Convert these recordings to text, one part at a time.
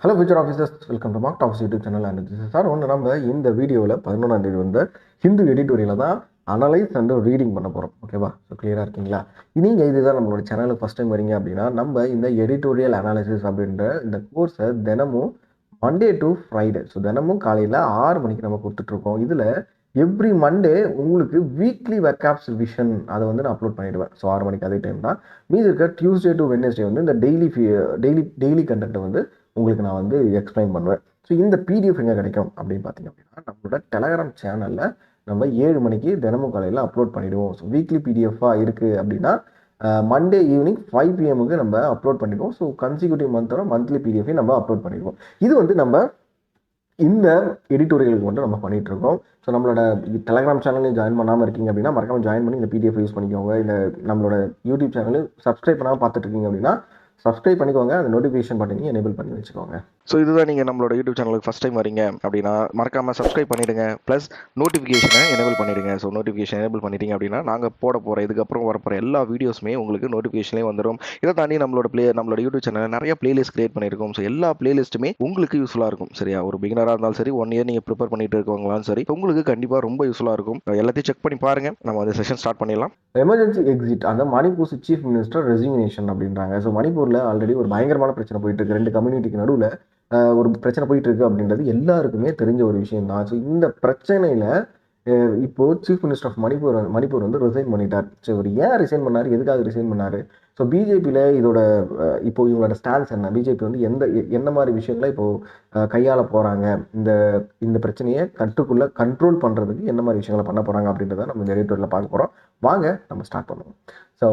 Hello future officers, welcome to mark tops YouTube channel. And sir ஒன்று நம்ம இந்த வீடியோவில் 11ஆம் தேதி வந்து ஹிந்து எடிட்டோரியலில் தான் அனலைஸ் அண்ட் ரீடிங் பண்ண போகிறோம். ஓகேவா? ஸோ கிளியராக இருக்கீங்களா? நீங்கள் இதுதான் நம்மளோட சேனலுக்கு ஃபஸ்ட் டைம் வரீங்க அப்படின்னா, நம்ம இந்த எடிட்டோரியல் அனாலிசிஸ் அப்படின்ற இந்த கோர்ஸை தினமும் மண்டே டு ஃப்ரைடே, ஸோ தினமும் காலையில் 6 மணிக்கு நம்ம கொடுத்துட்ருக்கோம். இதில் எவ்ரி மண்டே உங்களுக்கு வீக்லி வெக்காப்ஸ் விஷன் அதை வந்து நான் அப்லோட் பண்ணிவிடுவேன். ஸோ 6 மணிக்கு அதே டைம் தான். மீது இருக்க டியூஸ்டே டு வெட்னஸ்டே வந்து இந்த டெய்லி கண்டென்ட்டை வந்து உங்களுக்கு நான் வந்து எக்ஸ்பிளைன் பண்ணுவேன். ஸோ இந்த பிடிஎஃப் எங்கே கிடைக்கும் அப்படின்னு பார்த்தீங்க அப்படின்னா, நம்மளோட டெலகிராம் சேனலில் நம்ம 7 மணிக்கு தினமும் காலையில் அப்லோட் பண்ணிவிடுவோம். ஸோ வீக்லி பிடிஎஃபாக இருக்குது அப்படின்னா மண்டே ஈவினிங் 5 PM நம்ம அப்லோட் பண்ணிடுவோம். ஸோ கன்சிக்யூட்டிவ் மந்த்லி பிடிஎஃபையும் நம்ம அப்லோட் பண்ணிடுவோம். இது வந்து நம்ம இந்த எடிட்டோரியலுக்கு மட்டும் நம்ம பண்ணிட்டு இருக்கோம். ஸோ நம்மளோட டெலகிராம் சேனலையும் ஜாயின் பண்ணாமல் இருக்கீங்க அப்படின்னா மறக்காமல் ஜாயின் பண்ணி இந்த பிடிஎஃப் யூஸ் பண்ணிக்கோங்க. இந்த நம்மளோட யூடியூப் சேனலையும் சப்ஸ்கிரைப் பண்ணாமல் பார்த்துட்டு இருக்கீங்க அப்படின்னா சப்ஸ்கிரைப் பண்ணிக்கோங்க. அந்த நோட்டிஃபிகேஷன் பட்டனையும் எனேபிள் பண்ணி வச்சுக்கோங்க. ஸோ இதுதான் நீங்கள் நம்மளோட யூடியூப் சேனலுக்கு ஃபஸ்ட் டைம் வரீங்க அப்படின்னா மறக்காமல் சப்ஸ்கிரைப் பண்ணிவிடுங்க. ப்ளஸ் நோட்டிஃபிகேஷனை எனேபிள் பண்ணிவிடுங்க. ஸோ நோட்டிஃபிகேஷன் எனேபிள் பண்ணிட்டீங்க அப்படின்னா நாங்கள் போட போகிற இதுக்கப்புறம் வரப்போகிற எல்லா வீடியோஸுமே உங்களுக்கு நோட்டிஃபிகேஷன்லேயே வந்துடும். இதை தாண்டி நம்மளோட யூடியூப் சேனலில் நிறைய பிளேலிஸ்ட் கிரியேட் பண்ணியிருக்கோம். ஸோ எல்லா பிளேலிஸ்ட்டுமே உங்களுக்கு யூஸ்ஃபுல்லாக இருக்கும். சரியா? ஒரு பிகினராக இருந்தாலும் சரி, 1 இயர் நீங்கள் ப்ரிப்பேர் பண்ணிட்டு இருக்கவங்களாலும் சரி, உங்களுக்கு கண்டிப்பாக ரொம்ப யூஸ்ஃபுல்லாக இருக்கும். எல்லாத்தையும் செக் பண்ணி பாருங்கள். நம்ம அந்த செஷன் ஸ்டார்ட் பண்ணிடலாம். எமர்ஜென்சி எக்ஸிட், அந்த மணிப்பூர் சீஃப் மினிஸ்டர் ரெசிக்னேஷன் அப்படின்றாங்க. ஸோ மணிப்பூரில் ஆல்ரெடி ஒரு பயங்கரமான பிரச்சனை போயிட்டு இருக்கு. 2 கம்யூனிட்டிக்கு நடுவில் ஒரு பிரச்சனை போயிட்டு இருக்கு அப்படின்றது எல்லாருக்குமே தெரிஞ்ச ஒரு விஷயம் தான். ஸோ இந்த பிரச்சனையில் இப்போ சீஃப் மினிஸ்டர் ஆஃப் மணிப்பூர் வந்து ரிசைன் பண்ணிட்டார். ஸோ இவர் ஏன் ரிசைன் பண்ணார், எதுக்காக ரிசைன் பண்ணார், ஸோ பிஜேபியில் இதோட இப்போ இவங்களோட ஸ்டான்ஸ் என்ன, பிஜேபி வந்து என்ன மாதிரி விஷயங்களை இப்போது கையாள போகிறாங்க, இந்த பிரச்சனையை கண்ட்ரோல் பண்ணுறதுக்கு என்ன மாதிரி விஷயங்களை பண்ண போகிறாங்க அப்படின்றத நம்ம இந்த எடிட்டோரியலில் பார்க்க போகிறோம். வாங்க நம்ம ஸ்டார்ட் பண்ணுவோம். ஸோ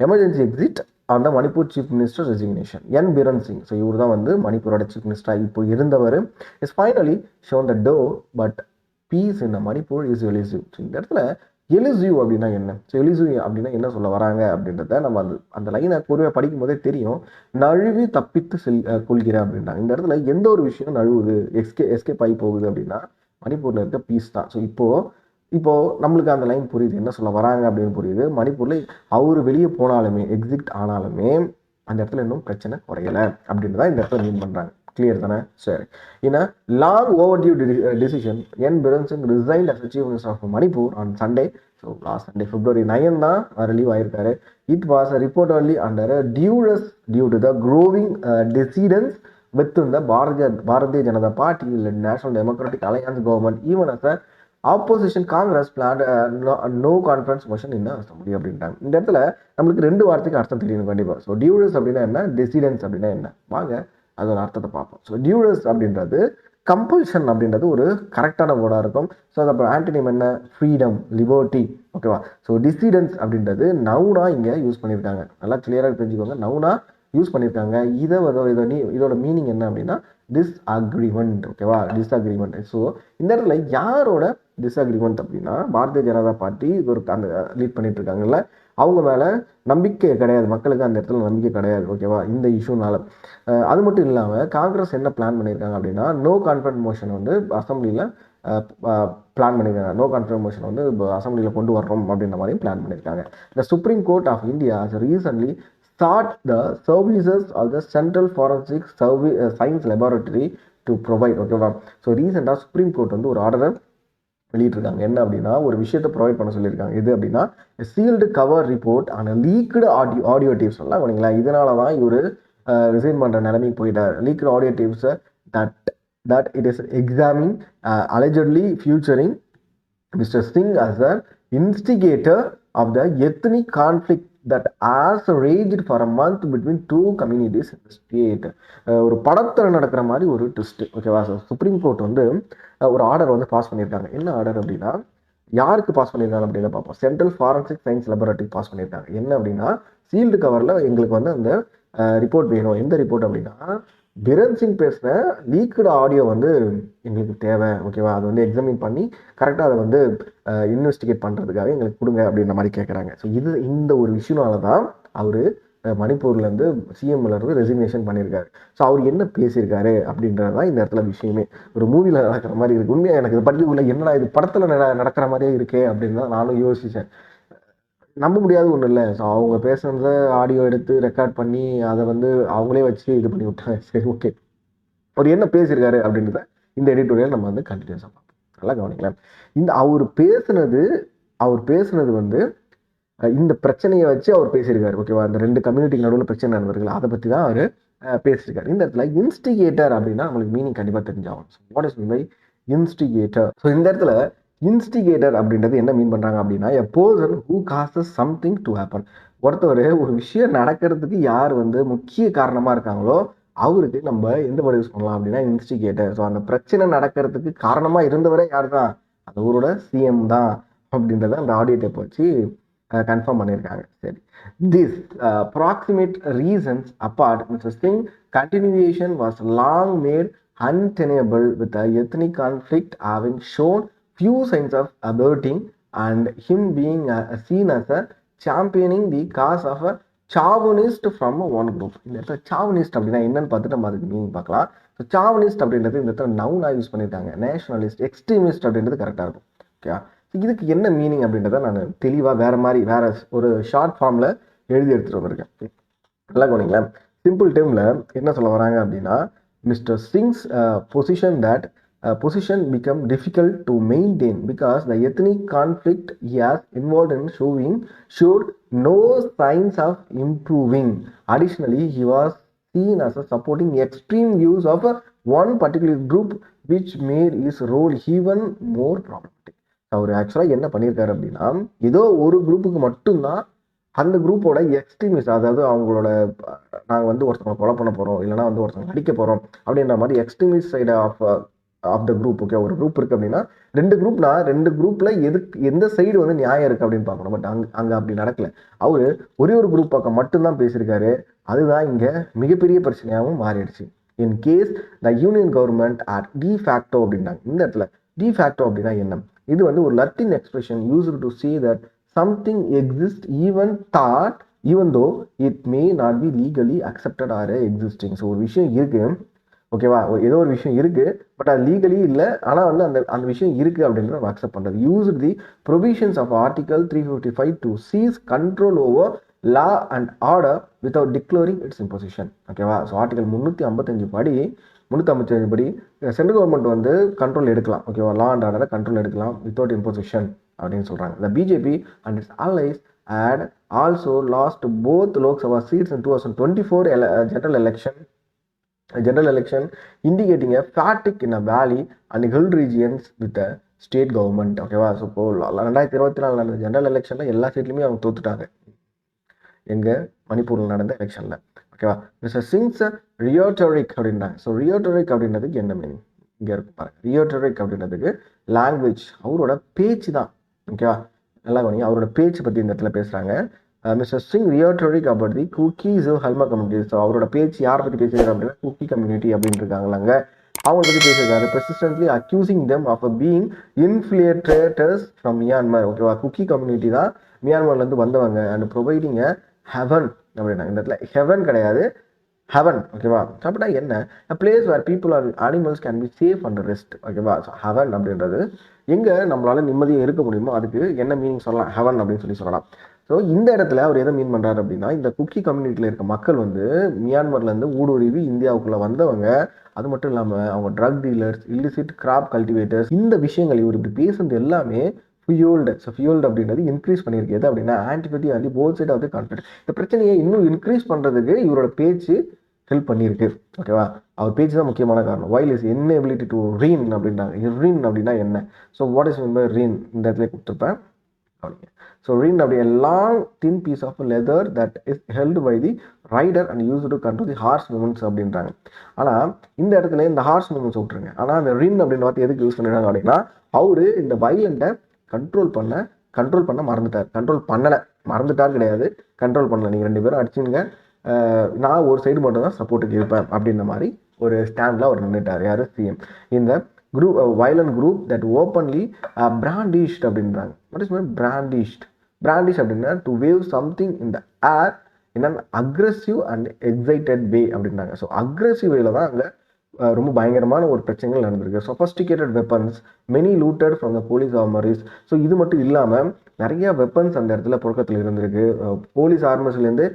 எமர்ஜென்சி எக்ஸிட் அந்த Manipur chief minister resignation. N Biren Singh, so இவர் தான் வந்து மணிப்பூரோட சீஃப் மினிஸ்டராக இப்போ இருந்தவர், is finally shown the door but peace in Manipur is elusive. So இந்த இடத்துல எலிசிவ் அப்படின்னா என்ன, ஸோ எலிசிவ் அப்படின்னா என்ன சொல்ல வராங்க அப்படின்றத நம்ம அந்த லைனை பொறுமையாக படிக்கும் போதே தெரியும். நழுவி தப்பித்து கொள்கிற அப்படின்றாங்க. இந்த இடத்துல எந்த ஒரு விஷயம் நழுவுது, எஸ்கேப் ஆகி போகுது அப்படின்னா மணிப்பூரில் இருக்க பீஸ் தான். ஸோ இப்போது நம்மளுக்கு அந்த லைன் புரியுது, என்ன சொல்ல வராங்க அப்படின்னு புரியுது. மணிப்பூரில் அவர் வெளியே போனாலுமே, எக்ஸிட் ஆனாலுமே அந்த இடத்துல இன்னும் பிரச்சனை குறையலை அப்படின்னு தான் இந்த இடத்துல மீன் பண்ணுறாங்க. கிளியர் தானே? சரி. In long overdue decision, N Biren Singh resigned as chief minister of Manipur on Sunday. So last Sunday February 9 தான் ரிலீவ் ஆயிருக்காரு. It was reportedly under duress due to the growing dissidence within the Bharatiya Janata party, national democratic alliance government, even as opposition Congress plan no confidence motion in assembly அப்படின்ட்டாங்க. இந்த இடத்துல நம்மளுக்கு 2 வார்த்தைக்கு அர்த்தம் தெரியணும் கண்டிப்பாக. ஸோ டியூரஸ் அப்படின்னா என்ன, டிசிடென்ஸ் அப்படின்னா என்ன, வாங்க அதோட அர்த்தத்தை பார்ப்போம். ஸோ டியூரஸ் அப்படின்றது கம்பல்ஷன் அப்படின்றது ஒரு கரெக்டான வேர்டாக இருக்கும். ஸோ அது அப்புறம் ஆன்டனிம் என்ன, ஃப்ரீடம், லிபர்ட்டி. ஓகேவா? ஸோ டிசிடென்ஸ் அப்படின்றது நவுனா இங்கே யூஸ் பண்ணியிருக்காங்க. நல்லா கிளியராக தெரிஞ்சுக்கோங்க, நவுனா யூஸ் பண்ணியிருக்காங்க. இதோட மீனிங் என்ன அப்படின்னா டிஸ்அக்ரிமெண்ட். ஓகேவா? டிஸ்அக்ரிமெண்ட். ஸோ இந்த இடத்துல யாரோட டிஸ்அக்ரிமெண்ட் அப்படின்னா பாரதிய ஜனதா பார்ட்டி அந்த லீட் பண்ணிட்டு இருக்காங்கல்ல, அவங்க மேலே நம்பிக்கை கிடையாது, மக்களுக்கு அந்த இடத்துல நம்பிக்கை கிடையாது. ஓகேவா? இந்த இஷ்யூனால. அது மட்டும் இல்லாமல் காங்கிரஸ் என்ன பிளான் பண்ணியிருக்காங்க அப்படின்னா நோ கான்ஃபிடன்ஸ் மோஷன் வந்து அசம்பிளியில் பிளான் பண்ணியிருக்காங்க. நோ கான்ஃபிடன்ஸ் மோஷன் வந்து அசம்பிளியில் கொண்டு வர்றோம் அப்படின்ற மாதிரியும் பிளான் பண்ணியிருக்காங்க. The Supreme Court of India recently sought the services of the Central Forensic Science Laboratory to provide. ஓகேவா? ஸோ ரீசெண்டாக சுப்ரீம் கோர்ட் வந்து ஒரு ஆர்டரை வெளியிட்டிருக்காங்க. என்ன அப்படின்னா ஒரு விஷயத்தை ப்ரொவைட் பண்ண சொல்லியிருக்காங்க. எது அப்படின்னா சீல்டு கவர் ரிப்போர்ட் ஆன லீக்டு ஆடியோ டேப்ஸ் எல்லாம் பண்ணிங்களா. இதனால தான் இவர் ரிசைன் பண்ணுற நிலைமைக்கு போயிட்டார். லீக்டு ஆடியோ டேப்ஸை that it is examining allegedly featuring Mr. Singh as an instigator of the ethnic conflict that has raged for a month between 2 communities in the state. ஒரு படத்தில் நடக்கிற மாதிரி ஒரு ட்விஸ்ட். ஓகேவா? சுப்ரீம் கோர்ட் வந்து ஒரு order வந்து பாஸ் பண்ணியிருக்காங்க. என்ன ஆர்டர் அப்படின்னா யாருக்கு பாஸ் பண்ணியிருக்காங்க அப்படின்னு பார்ப்போம். Central forensic science laboratory pass பண்ணியிருக்காங்க. என்ன அப்படின்னா சீல்டு கவரில் எங்களுக்கு வந்து அந்த ரிப்போர்ட் வேணும். எந்த ரிப்போர்ட் அப்படின்னா பிரன் சிங் பேசுகிற லீக்டு ஆடியோ வந்து எங்களுக்கு தேவை. ஓகேவா? அது வந்து எக்ஸாமின் பண்ணி கரெக்டாக அதை வந்து இன்வெஸ்டிகேட் பண்ணுறதுக்காக எங்களுக்கு கொடுங்க அப்படின்ற மாதிரி கேட்குறாங்க. ஸோ இந்த ஒரு விஷயனால தான் அவர் மணிப்பூர்லேருந்து சிஎம்லேருந்து ரெசிக்னேஷன் பண்ணியிருக்காரு. ஸோ அவர் என்ன பேசியிருக்காரு அப்படின்றது தான் இந்த இடத்துல விஷயமே. ஒரு மூவியில் நடக்கிற மாதிரி இருக்குது. உண்மையாக எனக்கு இது படிக்கக்குள்ள என்னடா இது படத்தில் நடக்கிற மாதிரியே இருக்கே அப்படின்னு தான் நானும் யோசித்தேன். நம்ப முடியாத ஒன்றும் இல்லை. ஸோ அவங்க பேசுனதை ஆடியோ எடுத்து ரெக்கார்ட் பண்ணி அதை வந்து அவங்களே வச்சு இது பண்ணி விட்டாங்க. சரி, ஓகே. அவர் என்ன பேசியிருக்காரு அப்படின்றத இந்த எடிட்டோரியல் நம்ம வந்து கண்டினியூஸாக பார்ப்போம். நல்லா கவனிக்கலாம். அவர் பேசுனது வந்து இந்த பிரச்சனையை வச்சு அவர் பேசியிருக்காரு. ஓகேவா? அந்த 2 கம்யூனிட்டிக்கு நடுவில் பிரச்சனை நடந்திருக்குல்ல, அதை பற்றி தான் அவர் பேசியிருக்காரு. இந்த இடத்துல இன்ஸ்டிகேட்டர் அப்படின்னா நம்மளுக்கு மீனிங் கண்டிப்பாக தெரிஞ்சாகும். What is mean by instigator? So இந்த இடத்துல இன்ஸ்டிகேட்டர் அப்படின்றது என்ன மீன் பண்ணுறாங்க அப்படின்னா, a person who causes something to happen. ஒருத்தவர் ஒரு விஷயம் நடக்கிறதுக்கு யார் வந்து முக்கிய காரணமாக இருக்காங்களோ அவருக்கு நம்ம எந்த வேர்டு யூஸ் பண்ணலாம் அப்படின்னா இன்ஸ்டிகேட்டர். ஸோ அந்த பிரச்சனை நடக்கிறதுக்கு காரணமாக இருந்தவரே யார் தான்? அந்த ஊரோட சிஎம் தான் அப்படின்றத அந்த ஆடியோ டேப் வச்சு கன்ஃபார்ம் பண்ணியிருக்காங்க. சரி, this proximate reasons apart, Mr. Singh continuation was long made untenable with the ethnic conflict having shown few signs of abating and him being seen as a championing the cause of a chauvinist from one group. இந்த இடத்துல chauvinist அப்படின்னா என்னன்னு பார்த்துட்டு நம்ம அதுக்கு meaning பார்க்கலாம். So chauvinist அப்படின்றது இந்த இடத்துல நவுனாக யூஸ் பண்ணியிருக்காங்க. நேஷனலிஸ்ட், எக்ஸ்ட்ரீமிஸ்ட் அப்படின்றது கரெக்டாக இருக்கும். ஓகே, இதுக்கு என்ன மீனிங் அப்படின்றத நான் தெளிவாக வேற ஒரு ஷார்ட் ஃபார்மில் எழுதி எடுத்துகிட்டு வந்திருக்கேன். நல்லா கவனிங்களேன். சிம்பிள் டேர்மில் என்ன சொல்ல வராங்க அப்படின்னா, mister Singh position become difficult to maintain because the ethnic conflict he has involved in showed no signs of improving. Additionally, he was seen as supporting extreme views of one particular group which made his role even more problematic. அவர் ஆக்சுவலாக என்ன பண்ணியிருக்காரு அப்படின்னா, ஏதோ ஒரு குரூப்புக்கு மட்டும்தான் அந்த குரூப்போட எக்ஸ்ட்ரீமிஸ்ட், அதாவது அவங்களோட நாங்கள் வந்து ஒருத்தவங்களை கொலை பண்ண போகிறோம், இல்லைனா வந்து ஒருத்தவங்க அடிக்க போகிறோம் அப்படின்ற மாதிரி extremist side of the group. Okay, ஒரு குரூப் இருக்குது அப்படின்னா 2 குரூப்னா 2 குரூப்பில் எந்த சைடு வந்து நியாயம் இருக்குது அப்படின்னு பார்க்கணும். பட் அங்கே அப்படி நடக்கலை. அவர் ஒரே ஒரு குரூப் பக்கம் மட்டும்தான் பேசியிருக்காரு. அதுதான் இங்கே மிகப்பெரிய பிரச்சனையாகவும் மாறிடுச்சு. In case the union government at de ஃபேக்டோ அப்படின்னாங்க. இந்த இடத்துல டி ஃபேக்டோ அப்படின்னா என்ன? இது வந்து ஒரு லட்டின் expression used to say that something exists even though it may not be legally accepted or existing. So ஒரு விஷயம் இருக்கு, ஓகேவா? ஏதோ ஒரு விஷயம் இருக்கு, பட் அது லீகலி இல்லை, ஆனால் வந்து அந்த விஷயம் இருக்கு அப்படின்றத நம்ம அக்செப்ட் பண்ணுறது. Use the provisions of article 355 to seize control over law and order without declaring its imposition. ஓகேவா? ஸோ ஆர்டிகல் 355 படி சென்ட்ரல் கவர்மெண்ட் வந்து கண்ட்ரோல் எடுக்கலாம். ஓகேவா? லா அண்ட் ஆர்டரை கண்ட்ரோல் எடுக்கலாம் வித்தவுட் இம்போசிஷன் அப்படின்னு சொல்கிறாங்க. The BJP and its allies had also lost both Lok Sabha seats in 2024 general election, indicating a fatigue in a valley and hill regions with the state government. ஓகேவா? So இப்போ 2024 நடந்த general எலெக்ஷனில் எல்லா சீட்லையுமே அவங்க தோத்துட்டாங்க. எங்கள் மணிப்பூரில் நடந்த எலெக்ஷனில். ஓகேவா? மிஸ்டர் சிங்ஸ் ரியோட்டரிக் அப்படின்றாங்க. ஸோ ரியோட்டரிக் அப்படின்றதுக்கு என்ன மீனிங் இங்கே இருக்கும் பாருங்க. ரியோட்டரிக் அப்படின்றதுக்கு லாங்குவேஜ், அவரோட பேச்சு தான். ஓகேவா? நல்லா கவனிங்க, அவரோட பேச்சு பற்றி இந்த இடத்துல பேசுகிறாங்க. Mister Singh rhetoric about the Kukis ஹல்மா கம்யூனிட்டி. ஸோ அவரோட பேச்சு யாரை பற்றி பேசுகிறாரு அப்படின்னா குக்கி கம்யூனிட்டி அப்படின்னு இருக்காங்களாங்க. அவங்களை பற்றி பேசியிருக்காரு. Persistently accusing them of being infiltrators from Myanmar. ஓகேவா? குக்கி கம்யூனிட்டி தான் மியான்மர்லேருந்து வந்தவங்க. அண்ட் ப்ரொவைடிங் ஹெவன் அப்படின்னா, இந்த இடத்துல ஹெவன் கிடையாது, ஹெவன். ஓகேவா? அப்படின்னா என்ன? Place where people are animals can be safe and rest. ஓகேவா? ஸோ ஹெவன் அப்படின்றது எங்கே நம்மளால நிம்மதியாக இருக்க முடியுமோ அதுக்கு என்ன மீனிங் சொல்லலாம்? ஹெவன் அப்படின்னு சொல்லலாம். ஸோ இந்த இடத்துல அவர் எதை மீன் பண்ணுறாரு அப்படின்னா, இந்த குக்கி கம்யூனிட்டியில் இருக்க மக்கள் வந்து மியான்மர்லேருந்து ஊடுருவி இந்தியாவுக்குள்ளே வந்தவங்க. அது மட்டும் இல்லாமல் அவங்க drug dealers, illicit crop cultivators, இந்த விஷயங்கள் இவர் இப்படி பேசுறது எல்லாமே ஃபியூல்டு. ஸோ ஃபியூல்டு அப்படின்றது இன்க்ரீஸ் பண்ணியிருக்கிறது அப்படின்னா ஆன்டிபதி ஆண்டி both side of the conflict. இந்த பிரச்சனையை இன்னும் இன்க்ரீஸ் பண்ணுறதுக்கு இவரோட பேச்சு ஹெல்ப் பண்ணியிருக்கு. ஓகேவா? அவர் பேச்சு தான் முக்கியமான காரணம். While is inability to rein அப்படின்றாங்க. ரீன் அப்படின்னா என்ன? So what is mean by rein இந்த இடத்துல கொடுத்துருப்பேன். ஸோ ரீன் அப்படி long thin piece of leather that is held by the rider and used to control the horse movements அப்படின்றாங்க. ஆனால் இந்த இடத்துல இந்த ஹார்ஸ் மூமெண்ட்ஸ் விட்டுருங்க. ஆனால் அந்த ரீன் அப்படின்னு வார்த்தை எதுக்கு யூஸ் பண்ணிடுறாங்க அப்படின்னா, அவரு இந்த வைலண்ட்டை கண்ட்ரோல் பண்ண மறந்துட்டார். மறந்துட்டார் கிடையாது, கண்ட்ரோல் பண்ணல. நீங்கள் 2 பேரும் அடிச்சுங்க, நான் ஒரு சைடு மட்டும் தான் சப்போர்ட்டுக்கு இருப்பேன் அப்படின்ற மாதிரி ஒரு ஸ்டாண்டில் அவர் நின்றுட்டார். யார்? சிஎம். இந்த group violent group that openly brandished அப்படின்றாங்க. What is mean brandished? Brandish அப்படின்னா to wave something in the air in an aggressive and excited way அப்படின்றாங்க. ஸோ அக்ரெசிவ் வேல தான் அங்கே ரொம்ப பயங்கரமான ஒரு பிரச்சனைகள் நடந்திருக்கு. Sophisticated weapons many looted from the police armouries. So இது மட்டும் இல்லாமல் நிறைய வெப்பன்ஸ் அந்த இடத்துல புழக்கத்தில் இருந்திருக்கு. போலீஸ் ஆர்மர்ஸ்லேருந்து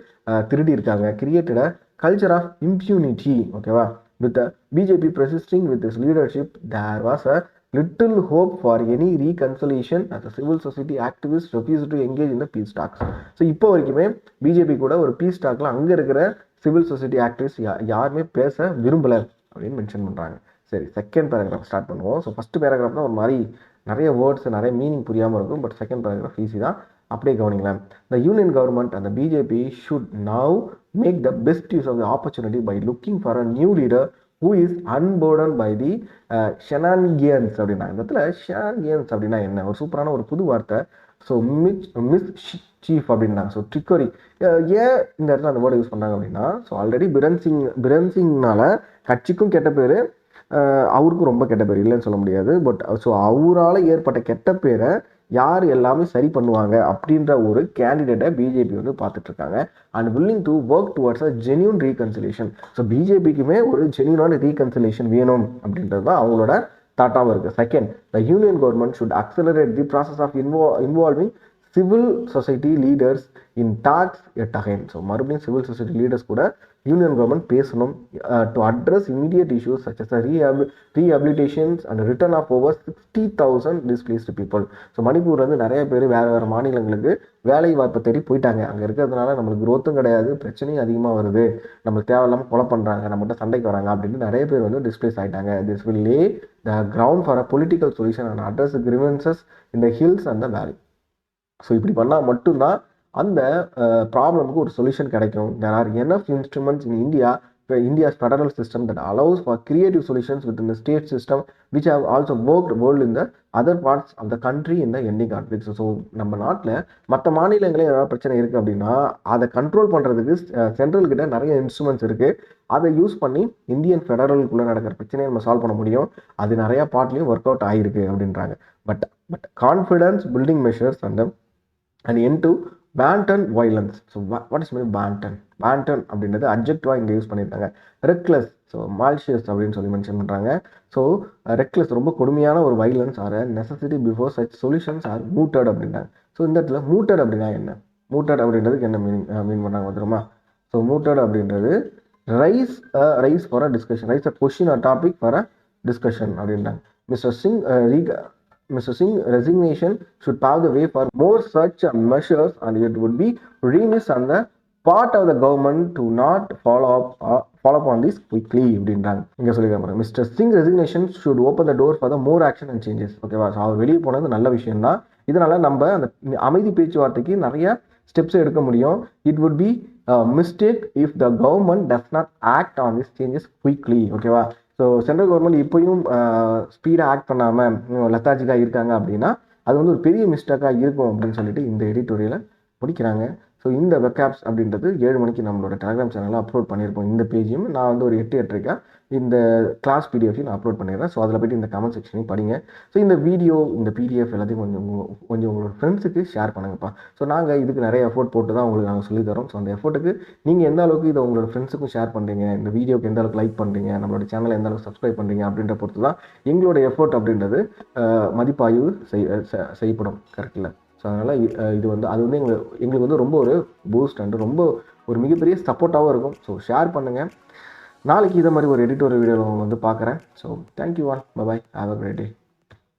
திருடி இருக்காங்க. Created culture of impunity. ஓகேவா? with the BJP persisting with its leadership, there was a little hope for any reconciliation as a civil society activist refused to engage in the peace talks. So இப்போ வரைக்குமே BJP கூட ஒரு piece டாக்ல அங்கே இருக்கிற civil society activist யாருமே பேச விரும்பலை அப்படின்னு மென்ஷன் பண்ணுறாங்க. சரி, செகண்ட் பேராகிராஃப் ஸ்டார்ட் பண்ணுவோம். ஸோ ஃபஸ்ட் பேராகிராஃப்னா ஒரு மாதிரி நிறைய வேர்ட்ஸ் நிறைய மீனிங் புரியாமல் இருக்கும். பட் செகண்ட் பேராகிராஃப் ஈஸி தான், அப்படியே கவனிங்களேன். The union government and the BJP should now make the best use of the opportunity by looking for a new leader who is unburdened by the shenanigans அப்படின்னா. இந்த இடத்துல shenanigans அப்படின்னா என்ன, ஒரு சூப்பரான ஒரு புது வார்த்தை. ஸோ மிஸ் சீஃப் அப்படின்னா, ஸோ ட்ரிக்கரி. ஏன் இந்த இடத்துல அந்த வேர்டை யூஸ் பண்ணாங்க அப்படின்னா, ஸோ ஆல்ரெடி பிரன்சிங்னால கட்சிக்கும் கெட்ட பேர், அவருக்கும் ரொம்ப கெட்ட பேர் இல்லைன்னு சொல்ல முடியாது. பட் ஸோ அவரால் ஏற்பட்ட கெட்ட பேரை யார் எல்லாமே சரி பண்ணுவாங்க அப்படின்ற ஒரு கேண்டிடேட்டை பிஜேபி வந்து பார்த்துட்ருக்காங்க. And willing to work towards a genuine reconciliation. So பிஜேபிக்குமே ஒரு ஜென்யூனான ரீகன்சிலேஷன் வேணும் அப்படின்றது தான் அவங்களோட தாட்டாகவும் இருக்குது. Second, the union government should accelerate the process of involving civil society leaders in talks yet again. So மறுபடியும் சிவில் சொசைட்டி லீடர்ஸ் கூட யூனியன் கவர்மெண்ட் பேசணும் to address immediate issues such as rehabilitations and return of over 60,000 displaced people. So Manipur வந்து நிறைய பேர் வேறு மாநிலங்களுக்கு வேலை வாய்ப்பை தேடி போயிட்டாங்க. அங்கே இருக்கிறதுனால நம்மளுக்கு growth-ம் கிடையாது, பிரச்சனையும் அதிகமாக வருது, நம்மளுக்கு தேவையில்லாமல் கொலை பண்ணுறாங்க, நம்மகிட்ட சண்டைக்கு வராங்க அப்படின்னு நிறைய பேர் வந்து டிஸ்பிளேஸ் ஆகிட்டாங்க. This will Leh the ground for a political solution and address grievances in the hills and the வேலி. ஸோ இப்படி பண்ணால் மட்டும்தான் அந்த ப்ராப்ளமுக்கு ஒரு சொல்யூஷன் கிடைக்கும். There are enough instruments in India's federal system that allows for creative solutions within the state system which have also worked well in the other parts of the country in the ending conflicts. So நம்ம நாட்டில் மற்ற மாநிலங்களே ஏதாவது பிரச்சனை இருக்குது அப்படின்னா அதை control பண்ணுறதுக்கு central கிட்ட நிறைய இன்ஸ்ட்ருமெண்ட்ஸ் இருக்குது. அதை யூஸ் பண்ணி இந்தியன் ஃபெடரலுக்குள்ளே நடக்கிற பிரச்சனையை நம்ம சால்வ் பண்ண முடியும். அது நிறையா பார்ட்லையும் ஒர்க் அவுட் ஆகிருக்கு அப்படின்றாங்க. But confidence building measures and end to wanton violence. So what is mean wanton அப்படின்றது அப்ஜெக்டிவாக இங்கே யூஸ் பண்ணியிருக்காங்க. ரெக்லெஸ், ஸோ மால்ஷியஸ் அப்படின்னு சொல்லி மென்ஷன் பண்ணுறாங்க. ஸோ ரெக்லெஸ் ரொம்ப கொடுமையான ஒரு violence are necessity before such solutions are mooted அப்படின்றாங்க. ஸோ இந்த இடத்துல மூட்டட் அப்படின்னா என்ன, மூட்டட் அப்படின்றதுக்கு என்ன மீன் பண்ணாங்க வந்துருமா? ஸோ மூட்டட் அப்படின்றது raise for a discussion, raise a question or topic for a discussion அப்படின்றாங்க. Mr. Singh resignation should pave the way for more such measures and it would be remiss on the part of the government to not follow up on this quickly அப்படின்றாங்க. இங்கே சொல்லியிருக்காங்க, mister Singh resignation should open the door for the more action and changes. ஓகேவா? So அவர் வெளியே போனது நல்ல விஷயம் தான். இதனால் நம்ம அந்த அமைதி பேச்சுவார்த்தைக்கு நிறைய ஸ்டெப்ஸ் எடுக்க முடியும். It would be mistake if the government does not act on this changes quickly. ஓகேவா? ஸோ சென்ட்ரல் கவர்மெண்ட் இப்போயும் ஸ்பீடாக ஆக்ட் பண்ணாமல் லெத்தாஜிக்காக இருக்காங்க அப்படின்னா அது வந்து ஒரு பெரிய மிஸ்டேக்காக இருக்கும் அப்படின்னு சொல்லிட்டு இந்த எடிட்டோரியலை முடிக்கிறாங்க. ஸோ இந்த வெப்காப்ஸ் அப்படின்றது 7 மணிக்கு நம்மளோட டெலிகிராம் சேனலில் அப்லோட் பண்ணியிருப்போம். இந்த பேஜையும் நான் வந்து ஒரு 8:30 இந்த கிளாஸ் பிடிஎஃபையும் நான் அப்லோட் பண்ணிடுறேன். ஸோ அதில் போய்ட்டு இந்த கமெண்ட் செக்ஷனையும் படிங்க. ஸோ இந்த வீடியோ, இந்த பிடிஎஃப் எல்லாத்தையும் கொஞ்சம் உங்களோட ஃப்ரெண்ட்ஸுக்கு ஷேர் பண்ணுங்கப்பா. ஸோ நாங்கள் இதுக்கு நிறைய எஃபோர்ட் போட்டு தான் உங்களுக்கு நாங்கள் சொல்லித்தரோம். ஸோ அந்த எஃபோர்ட்டுக்கு நீங்கள் எந்த அளவுக்கு இதை உங்களோட ஃப்ரெண்ட்ஸுக்கும் ஷேர் பண்ணுறீங்க, இந்த வீடியோக்கு எந்த அளவுக்கு லைக் பண்ணுறீங்க, நம்மளோட சேனலை எந்த அளவுக்கு சப்ஸ்கிரைப் பண்ணுறீங்க அப்படின்ற பொறுத்து தான் எங்களோட எஃபோர்ட் அப்படின்றது மதிப்பாய்வு செய்யப்படும். கரெக்டில்ல? ஸோ அதனால் இது வந்து அது வந்து எங்களுக்கு வந்து ரொம்ப ஒரு பூஸ்ட் அண்ட் ரொம்ப ஒரு மிகப்பெரிய சப்போர்ட்டாகவும் இருக்கும். ஸோ ஷேர் பண்ணுங்கள். நாளைக்கு இதை மாதிரி ஒரு எடிட்டோரியல் வீடியோவில் உங்களை வந்து பார்க்குறேன். So thank you all, bye, have a great day.